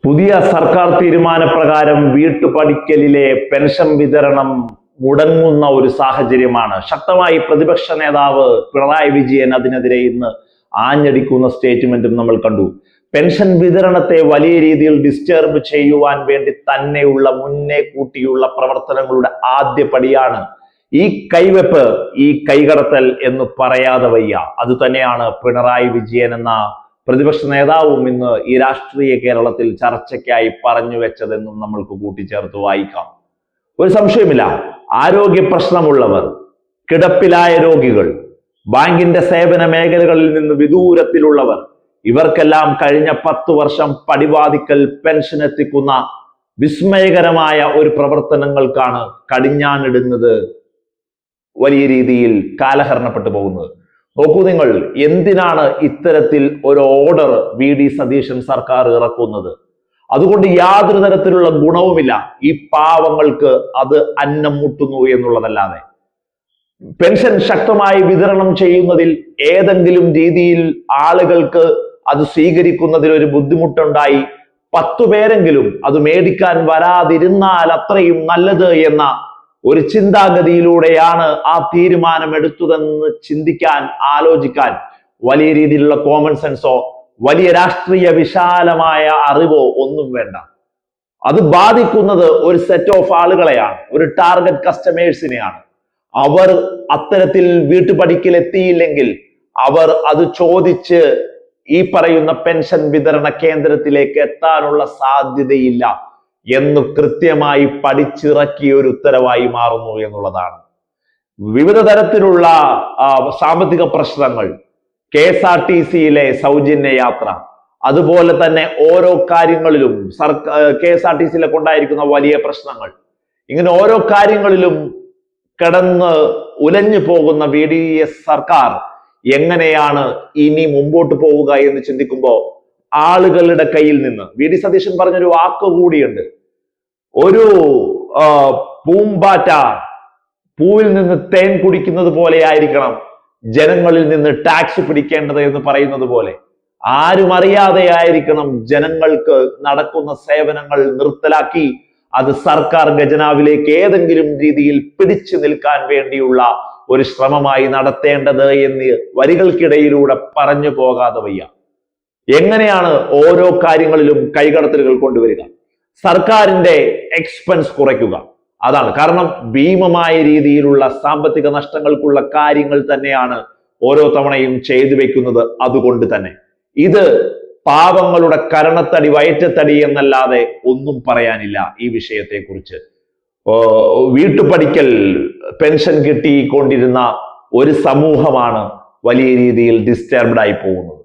പുതിയ സർക്കാർ തീരുമാനപ്രകാരം വീട്ടുപടിക്കലിലെ പെൻഷൻ വിതരണം മുടങ്ങുന്ന ഒരു സാഹചര്യമാണ്. ശക്തമായി പ്രതിപക്ഷ നേതാവ് പിണറായി വിജയൻ അതിനെതിരെ ഇന്ന് ആഞ്ഞടിക്കുന്ന സ്റ്റേറ്റ്മെന്റും നമ്മൾ കണ്ടു. പെൻഷൻ വിതരണത്തെ വലിയ രീതിയിൽ ഡിസ്റ്റർബ് ചെയ്യുവാൻ വേണ്ടി തന്നെയുള്ള മുന്നേ കൂട്ടിയുള്ള പ്രവർത്തനങ്ങളുടെ ആദ്യപടിയാണ് ഈ കൈവെപ്പ്, ഈ കൈകടത്തൽ എന്ന് പറയാതെ വയ്യ. അത് തന്നെയാണ് പിണറായി വിജയൻ എന്ന പ്രതിപക്ഷ നേതാവും ഇന്ന് ഈ രാഷ്ട്രീയ കേരളത്തിൽ ചർച്ചയ്ക്കായി പറഞ്ഞു വെച്ചതെന്നും നമ്മൾക്ക് കൂട്ടിച്ചേർത്ത് വായിക്കാം. ഒരു സംശയമില്ല, ആരോഗ്യ പ്രശ്നമുള്ളവർ, കിടപ്പിലായ രോഗികൾ, ബാങ്കിന്റെ സേവന മേഖലകളിൽ നിന്ന് വിദൂരത്തിലുള്ളവർ, ഇവർക്കെല്ലാം കഴിഞ്ഞ 10 വർഷം പടിവാതിക്കൽ പെൻഷൻ എത്തിക്കുന്ന വിസ്മയകരമായ ഒരു പ്രവർത്തനങ്ങൾക്കാണ് കടിഞ്ഞാണിടുന്നത് വലിയ രീതിയിൽ കാലഹരണപ്പെട്ടു പോകുന്നത്. നോക്കൂ നിങ്ങൾ, എന്തിനാണ് ഇത്തരത്തിൽ ഒരു ഓർഡർ വി.ഡി. സതീശൻ സർക്കാർ ഇറക്കുന്നത്? അതുകൊണ്ട് യാതൊരു തരത്തിലുള്ള ഗുണവുമില്ല. ഈ പാവങ്ങൾക്ക് അത് അന്നം മുട്ടുന്നു എന്നുള്ളതല്ലാതെ. പെൻഷൻ ശക്തമായി വിതരണം ചെയ്യുന്നതിൽ ഏതെങ്കിലും രീതിയിൽ ആളുകൾക്ക് അത് സ്വീകരിക്കുന്നതിൽ ഒരു ബുദ്ധിമുട്ടുണ്ടായി 10 പേരെങ്കിലും അത് മേടിക്കാൻ വരാതിരുന്നാൽ അത്രയും നല്ലത് എന്ന ഒരു ചിന്താഗതിയിലൂടെയാണ് ആ തീരുമാനം എടുത്തതെന്ന് ചിന്തിക്കാൻ, ആലോചിക്കാൻ വലിയ രീതിയിലുള്ള കോമൺ സെൻസോ വലിയ രാഷ്ട്രീയ വിശാലമായ അറിവോ ഒന്നും വേണ്ട. അത് ബാധിക്കുന്നത് ഒരു സെറ്റ് ഓഫ് ആളുകളെയാണ്, ഒരു ടാർഗറ്റ് കസ്റ്റമേഴ്സിനെയാണ്. അവർ അത്തരത്തിൽ വീട്ടുപടിക്കൽ എത്തിയില്ലെങ്കിൽ അവർ അത് ചോദിച്ച് ഈ പറയുന്ന പെൻഷൻ വിതരണ കേന്ദ്രത്തിലേക്ക് എത്താനുള്ള സാധ്യതയില്ല എന്ന് കൃത്യമായി പഠിച്ചിറക്കിയ ഒരു ഉത്തരവായി മാറുന്നു എന്നുള്ളതാണ്. വിവിധ തരത്തിലുള്ള സാമ്പത്തിക പ്രശ്നങ്ങൾ, KSRTCയിലെ സൗജന്യ യാത്ര, അതുപോലെ തന്നെ ഓരോ കാര്യങ്ങളിലും KSRTCയിലൊക്കെ ഉണ്ടായിരിക്കുന്ന വലിയ പ്രശ്നങ്ങൾ, ഇങ്ങനെ ഓരോ കാര്യങ്ങളിലും കിടന്ന് ഉലഞ്ഞു പോകുന്ന VDS സർക്കാർ എങ്ങനെയാണ് ഇനി മുമ്പോട്ട് പോവുക എന്ന് ചിന്തിക്കുമ്പോൾ ആളുകളുടെ കയ്യിൽ നിന്ന് വി.ഡി. സതീശൻ പറഞ്ഞൊരു വാക്ക് കൂടിയുണ്ട്. ഒരു പൂമ്പാറ്റ പൂവിൽ നിന്ന് തേൻ കുടിക്കുന്നത് പോലെ ആയിരിക്കണം ജനങ്ങളിൽ നിന്ന് ടാക്സ് പിടിക്കേണ്ടത് എന്ന് പറയുന്നത് പോലെ ആരും അറിയാതെ ആയിരിക്കണം ജനങ്ങൾക്ക് നടക്കുന്ന സേവനങ്ങൾ നിർത്തലാക്കി അത് സർക്കാർ ഖജനാവിലേക്ക് ഏതെങ്കിലും രീതിയിൽ പിടിച്ചു നിൽക്കാൻ വേണ്ടിയുള്ള ഒരു ശ്രമമായി നടത്തേണ്ടത് എന്ന് വരികൾക്കിടയിലൂടെ പറഞ്ഞു പോകാതെ വയ്യ. എങ്ങനെയാണ് ഓരോ കാര്യങ്ങളിലും കൈകടത്തലുകൾ കൊണ്ടുവരിക? സർക്കാരിന്റെ എക്സ്പെൻസ് കുറയ്ക്കുക, അതാണ്. കാരണം ഭീമമായ രീതിയിലുള്ള സാമ്പത്തിക നഷ്ടങ്ങൾക്കുള്ള കാര്യങ്ങൾ തന്നെയാണ് ഓരോ തവണയും ചെയ്തു വെക്കുന്നത്. അതുകൊണ്ട് തന്നെ ഇത് പാവങ്ങളുടെ കരണത്തടി, വയറ്റത്തടി എന്നല്ലാതെ ഒന്നും പറയാനില്ല ഈ വിഷയത്തെ കുറിച്ച്. വീട്ടുപടിക്കൽ പെൻഷൻ കിട്ടിക്കൊണ്ടിരുന്ന ഒരു സമൂഹമാണ് വലിയ രീതിയിൽ ഡിസ്റ്റർബ്ഡ് ആയി പോകുന്നത്.